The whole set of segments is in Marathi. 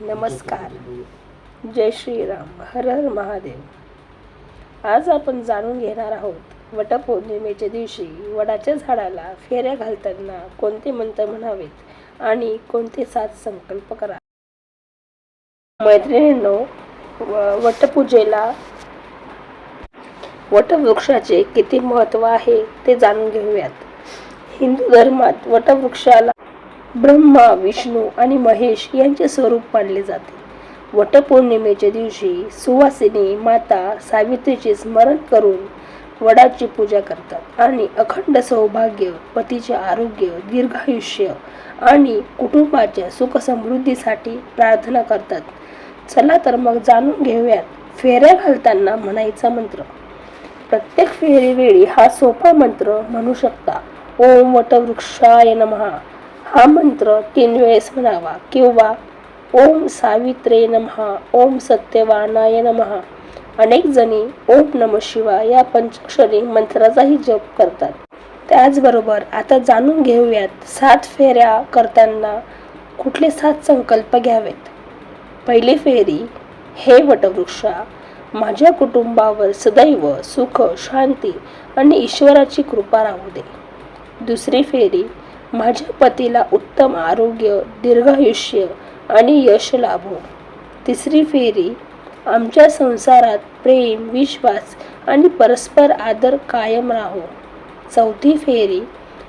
नमस्कार. जय श्रीराम. हर हर महादेव. आज आपण जाणून घेणार आहोत वटपौर्णिमेच्या दिवशी वडाच्या झाडाला फेऱ्या घालताना कोणते मंत्र म्हणावेत आणि कोणते 7 संकल्प करा. मैत्रिणींनो, वटपूजेला वटवृक्षाचे किती महत्त्व आहे ते जाणून घेऊयात. हिंदू धर्मात वटवृक्षाला ब्रह्मा, विष्णू आणि महेश यांचे स्वरूप मानले जाते. वटपौर्णिमेच्या दिवशी सुवासिनी माता सावित्रीचे स्मरण करून वडाची पूजा करतात आणि अखंड सौभाग्य, पतीचे आरोग्य, दीर्घायुष्य आणि कुटुंबाच्या सुख समृद्धीसाठी प्रार्थना करतात. चला तर मग जाणून घेऊयात फेऱ्या घालताना म्हणायचा मंत्र. प्रत्येक फेरीवेळी हा सोपा मंत्र म्हणू शकता. ओम वटवृक्षाय नमः हा मंत्र 3 वेळेस म्हणावा किंवा ओम सावित्रे नमः, ओम सत्यवानाय नमः. अनेक जणी ओम नमः शिवाय या पंचाक्षरी मंत्राचाही जप करतात. त्याचबरोबर आता जाणून घेऊयात 7 फेऱ्या करताना कुठले 7 संकल्प घ्यावेत. पहिली फेरी. हे वटवृक्षा, माझ्या कुटुंबावर सदैव सुख, शांती आणि ईश्वराची कृपा राहू दे. दुसरी फेरी. माझ्या पतीला उत्तम आरोग्य, दीर्घायुष्य आणि यश लाभो. तिसरी फेरी. आमच्या संसारात प्रेम, विश्वास आणि परस्पर आदर कायम राहो. चौथी फेरी.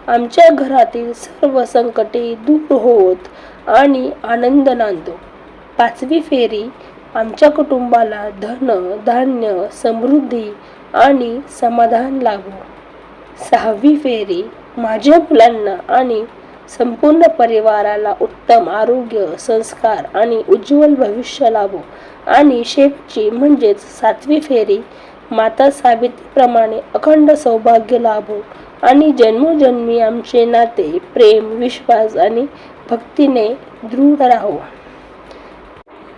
आमच्या घरातील सर्व संकटे दूर होत आणि आनंद नांदो. पाचवी फेरी. आमच्या कुटुंबाला धन, धान्य, समृद्धी आणि समाधान लाभो. सहावी फेरी. माझ्या मुलांना आणि संपूर्ण परिवाराला उत्तम आरोग्य, संस्कार आणि उज्ज्वल भविष्य लाभो. आणि शेवटची म्हणजेच 7वी फेरी. माता सावित्रीप्रमाणे अखंड सौभाग्य लाभो आणि जन्मोजन्मी आमचे नाते प्रेम, विश्वास आणि भक्तीने दृढ राहो.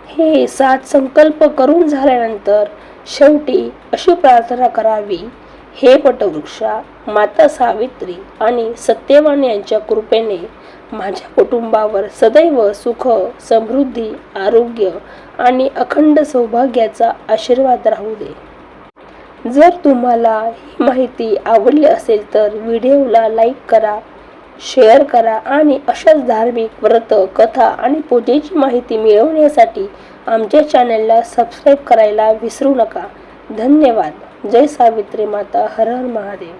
हे 7 संकल्प करून झाल्यानंतर शेवटी अशी प्रार्थना करावी. हे वटवृक्षा, माता सावित्री आणि सत्यवान यांच्या कृपेने माझ्या कुटुंबावर सदैव सुख, समृद्धी, आरोग्य आणि अखंड सौभाग्याचा आशीर्वाद राहू दे. जर तुम्हाला ही माहिती आवडली असेल तर व्हिडिओला लाईक करा, शेअर करा आणि अशाच धार्मिक व्रत, कथा आणि पूजेची माहिती मिळवण्यासाठी आमच्या चॅनलला सबस्क्राईब करायला विसरू नका. धन्यवाद. जय सावित्री माता. हर हर महादेव.